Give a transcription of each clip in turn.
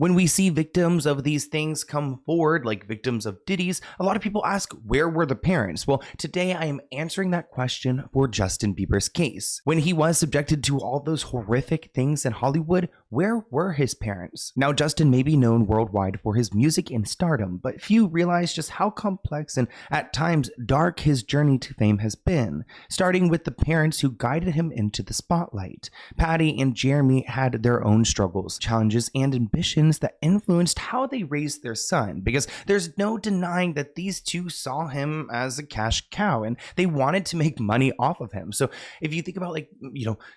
When we see victims of these things come forward, like victims of Diddy's, a lot of people ask, where were the parents? Well, today I am answering that question for Justin Bieber's case. When he was subjected to all those horrific things in Hollywood, where were his parents? Now, Justin may be known worldwide for his music and stardom, but few realize just how complex and at times dark his journey to fame has been, starting with the parents who guided him into the spotlight. Patty and Jeremy had their own struggles, challenges, and ambitions that influenced how they raised their son, because there's no denying that these two saw him as a cash cow and they wanted to make money off of him. So if you think about, like,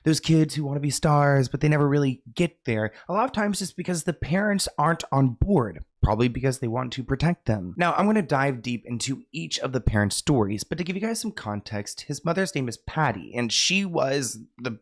those kids who want to be stars, but they never really get there, a lot of times it's because the parents aren't on board. Probably because they want to protect them. Now, I'm going to dive deep into each of the parents' stories, but to give you guys some context, his mother's name is Patty, and she was the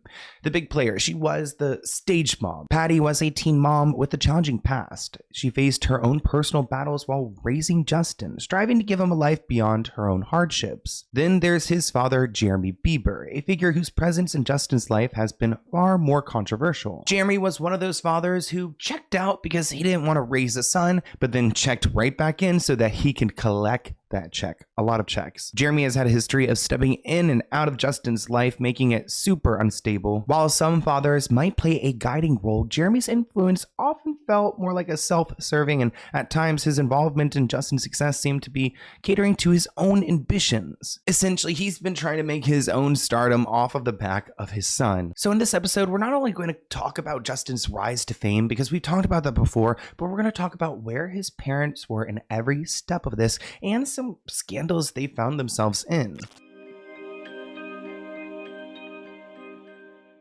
big player. She was the stage mom. Patty was a teen mom with a challenging past. She faced her own personal battles while raising Justin, striving to give him a life beyond her own hardships. Then there's his father, Jeremy Bieber, a figure whose presence in Justin's life has been far more controversial. Jeremy was one of those fathers who checked out because he didn't want to raise a son, but then checked right back in so that he can collect that check. A lot of checks. Jeremy has had a history of stepping in and out of Justin's life, making it super unstable. While some fathers might play a guiding role, Jeremy's influence often felt more like a self-serving, and at times his involvement in Justin's success seemed to be catering to his own ambitions. Essentially, he's been trying to make his own stardom off of the back of his son. So in this episode, we're not only going to talk about Justin's rise to fame, because we've talked about that before, but we're going to talk about where his parents were in every step of this and some scandals they found themselves in.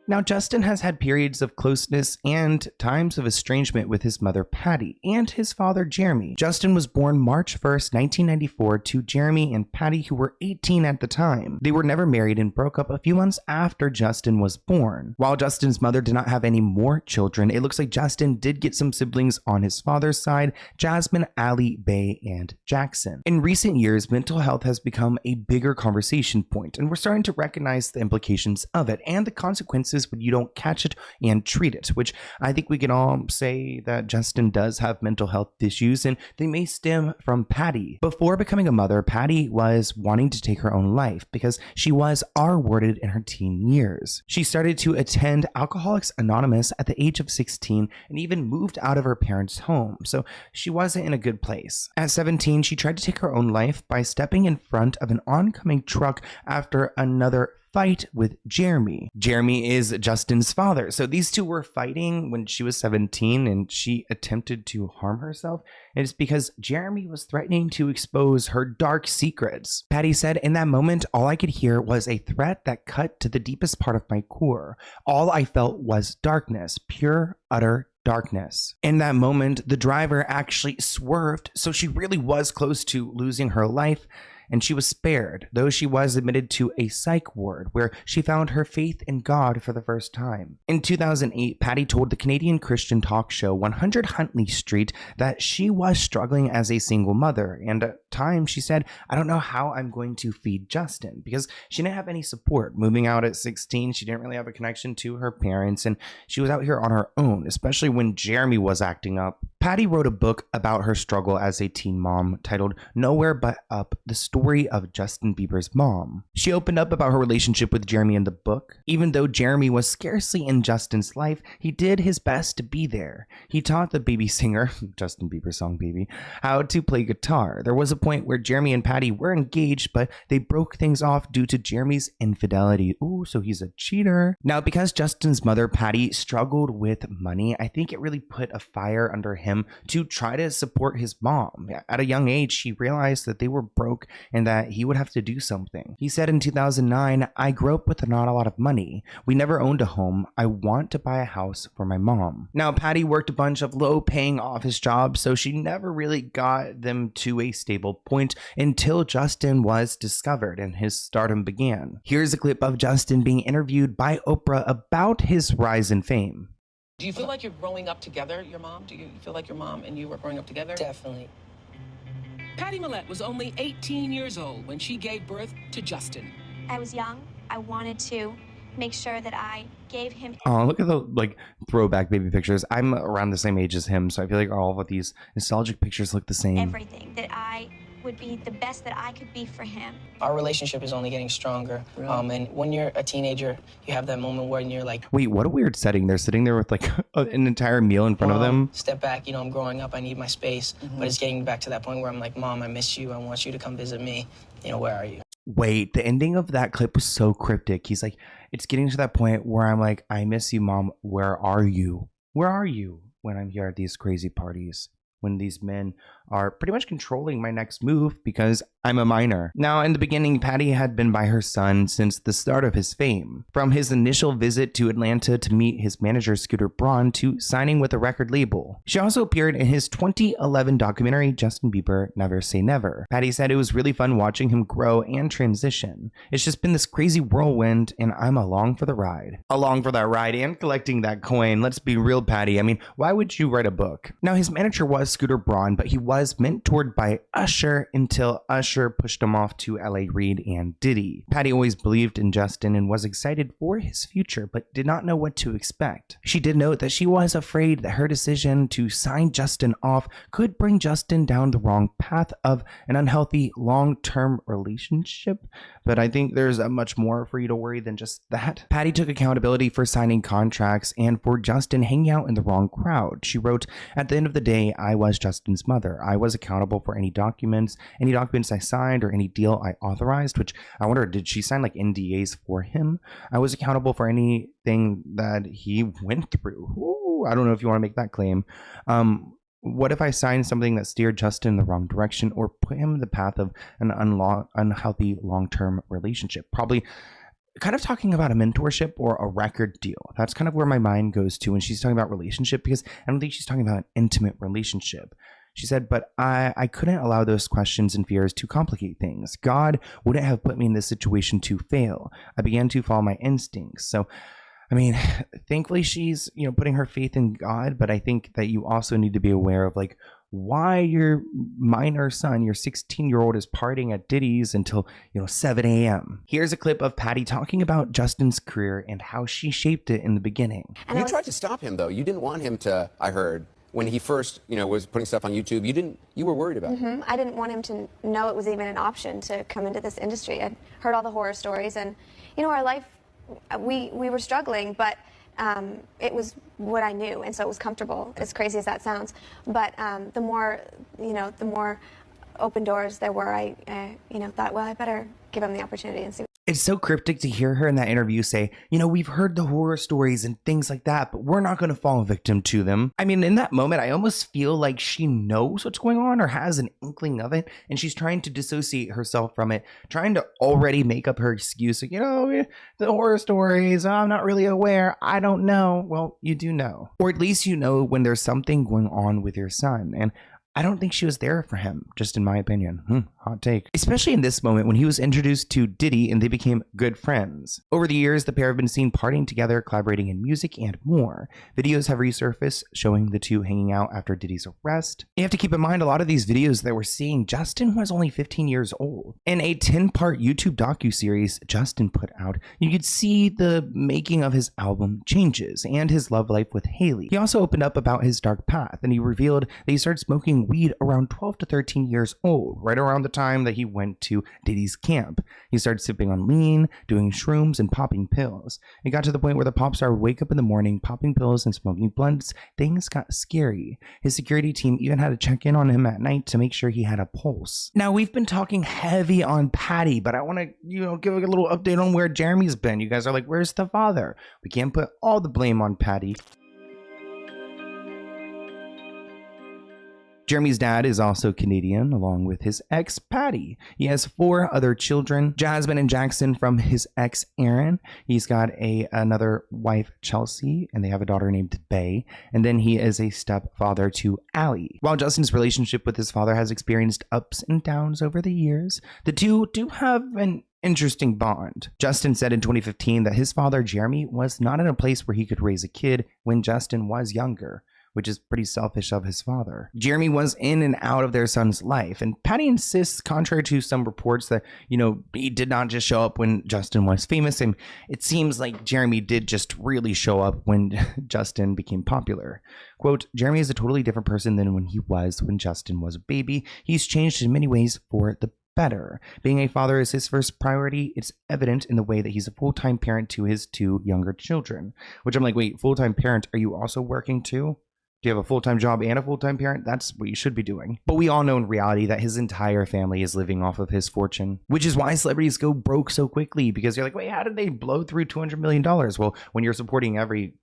Now, Justin has had periods of closeness and times of estrangement with his mother, Patty, and his father, Jeremy. Justin was born March 1st, 1994, to Jeremy and Patty, who were 18 at the time. They were never married and broke up a few months after Justin was born. While Justin's mother did not have any more children, it looks like Justin did get some siblings on his father's side: Jasmine, Allie, Bay, and Jackson. In recent years, mental health has become a bigger conversation point, and we're starting to recognize the implications of it and the consequences when you don't catch it and treat it, which I think we can all say that Justin does have mental health issues, and they may stem from Patty. Before becoming a mother, Patty was wanting to take her own life because she was R-worded in her teen years. She started to attend Alcoholics Anonymous at the age of 16 and even moved out of her parents' home, so she wasn't in a good place. At 17, she tried to take her own life by stepping in front of an oncoming truck after another fight with Jeremy. Jeremy is Justin's father. So these two were fighting when she was 17 and she attempted to harm herself. And it's because Jeremy was threatening to expose her dark secrets. Patty said, "In that moment, all I could hear was a threat that cut to the deepest part of my core. All I felt was darkness, pure, utter darkness." In that moment, the driver actually swerved, so she really was close to losing her life, and she was spared, though she was admitted to a psych ward where she found her faith in God for the first time. In 2008, Patty told the Canadian Christian talk show 100 Huntley Street that she was struggling as a single mother, and at times she said, "I don't know how I'm going to feed Justin," because she didn't have any support. Moving out at 16, she didn't really have a connection to her parents, and she was out here on her own, especially when Jeremy was acting up. Patty wrote a book about her struggle as a teen mom titled Nowhere But Up: The Story of Justin Bieber's Mom. She opened up about her relationship with Jeremy in the book. Even though Jeremy was scarcely in Justin's life, he did his best to be there. He taught the baby singer, Justin Bieber's song Baby, how to play guitar. There was a point where Jeremy and Patty were engaged, but they broke things off due to Jeremy's infidelity. Ooh, so he's a cheater. Now, because Justin's mother, Patty, struggled with money, I think it really put a fire under him to try to support his mom. At a young age, she realized that they were broke and that he would have to do something. He said in 2009, "I grew up with not a lot of money. We never owned a home. I want to buy a house for my mom." Now, Patty worked a bunch of low-paying office jobs, so she never really got them to a stable point until Justin was discovered and his stardom began. Here's a clip of Justin being interviewed by Oprah about his rise in fame. Do you feel like you're growing up together, your mom? Do you feel like your mom and you were growing up together? Definitely. Patty Millette was only 18 years old when she gave birth to Justin. I was young. I wanted to make sure that I gave him Oh, look at the like throwback baby pictures. I'm around the same age as him, so I feel like all of these nostalgic pictures look the same. everything, that I would be the best that I could be for him. Our relationship is only getting stronger. And when you're a teenager, you have that moment where you're like, Wait, what a weird setting. They're sitting there with like an entire meal in front of them. Step back, I'm growing up, I need my space. But it's getting back to that point where I'm like, Mom, I miss you. I want you to come visit me. Where are you? Wait, the ending of that clip was so cryptic. He's like, it's getting to that point where I'm like, I miss you, Mom. Where are you? Where are you when I'm here at these crazy parties? When these men are pretty much controlling my next move because I'm a minor. Now, in the beginning, Patty had been by her son since the start of his fame. From his initial visit to Atlanta to meet his manager, Scooter Braun, to signing with a record label. She also appeared in his 2011 documentary, Justin Bieber, Never Say Never. Patty said it was really fun watching him grow and transition. It's just been this crazy whirlwind, and I'm along for the ride. Along for that ride and collecting that coin. Let's be real, Patty. I mean, why would you write a book? Now, his manager was Scooter Braun, but he was mentored by Usher until Usher pushed him off to L.A. Reid and Diddy. Patty always believed in Justin and was excited for his future, but did not know what to expect. She did note that she was afraid that her decision to sign Justin off could bring Justin down the wrong path of an unhealthy long-term relationship, but I think there's much more for you to worry than just that. Patty took accountability for signing contracts and for Justin hanging out in the wrong crowd. She wrote, "At the end of the day, I was Justin's mother. I was accountable for any documents I signed or any deal I authorized," which I wonder, did she sign like NDAs for him? "I was accountable for anything that he went through." Ooh, I don't know if you want to make that claim. What if I signed something that steered Justin in the wrong direction or put him in the path of an unhealthy long-term relationship? Probably kind of talking about a mentorship or a record deal. That's kind of where my mind goes to when she's talking about relationship, because I don't think she's talking about an intimate relationship. She said, but I couldn't allow those questions and fears to complicate things. God wouldn't have put me in this situation to fail. I began to follow my instincts. So, I mean, thankfully she's, putting her faith in God, but I think that you also need to be aware of like why your minor son, your 16-year-old, is partying at Diddy's until, 7 a.m. Here's a clip of Patty talking about Justin's career and how she shaped it in the beginning. You tried to stop him, though. You didn't want him to, I heard, when he first, was putting stuff on YouTube, you were worried about it. I didn't want him to know it was even an option to come into this industry. I'd heard all the horror stories, and, our life, we were struggling, but it was what I knew, and so it was comfortable, as crazy as that sounds. But the more open doors there were, I thought, well, I better give him the opportunity and see. It's so cryptic to hear her in that interview say, we've heard the horror stories and things like that, but we're not going to fall victim to them. I mean, in that moment, I almost feel like she knows what's going on or has an inkling of it, and she's trying to dissociate herself from it, trying to already make up her excuse. Like, the horror stories, I'm not really aware. I don't know. Well, you do know. Or at least you know when there's something going on with your son. And I don't think she was there for him, just in my opinion. Hot take. Especially in this moment when he was introduced to Diddy and they became good friends. Over the years, the pair have been seen partying together, collaborating in music, and more. Videos have resurfaced showing the two hanging out after Diddy's arrest. You have to keep in mind, a lot of these videos that we're seeing, Justin was only 15 years old. In a 10-part YouTube docuseries Justin put out, you could see the making of his album Changes and his love life with Haley. He also opened up about his dark path, and he revealed that he started smoking weed around 12 to 13 years old, right around the time that he went to Diddy's camp. He started sipping on lean, doing shrooms, and popping pills. It got to the point where the pop star would wake up in the morning, popping pills and smoking blunts. Things got scary. His security team even had to check in on him at night to make sure he had a pulse. Now, we've been talking heavy on Patty, but I want to, give a little update on where Jeremy's been. You guys are like, where's the father? We can't put all the blame on Patty. Jeremy's dad is also Canadian, along with his ex, Patty. He has 4 other children, Jasmine and Jackson from his ex, Aaron. He's got another wife, Chelsea, and they have a daughter named Bay. And then he is a stepfather to Allie. While Justin's relationship with his father has experienced ups and downs over the years, the two do have an interesting bond. Justin said in 2015 that his father, Jeremy, was not in a place where he could raise a kid when Justin was younger. which is pretty selfish of his father. Jeremy was in and out of their son's life, and Patty insists, contrary to some reports, that, he did not just show up when Justin was famous, and it seems like Jeremy did just really show up when Justin became popular. Quote, Jeremy is a totally different person than when when Justin was a baby. He's changed in many ways for the better. Being a father is his first priority. It's evident in the way that he's a full-time parent to his 2 younger children, which I'm like, wait, full-time parent, are you also working too? Do you have a full-time job and a full-time parent? That's what you should be doing. But we all know in reality that his entire family is living off of his fortune, which is why celebrities go broke so quickly, because you're like, wait, how did they blow through $200 million? Well, when you're supporting every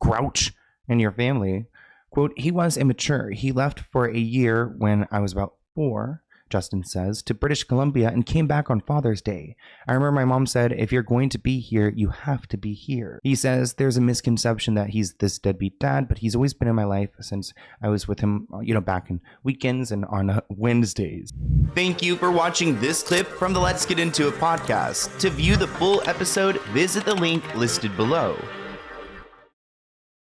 grouch in your family. Quote, he was immature. He left for a year when I was about 4, Justin says, to British Columbia and came back on Father's Day. I remember my mom said, if you're going to be here, you have to be here. He says there's a misconception that he's this deadbeat dad, but he's always been in my life since I was with him, back in weekends and on Wednesdays. Thank you for watching this clip from the Let's Get Into It podcast. To view the full episode, visit the link listed below.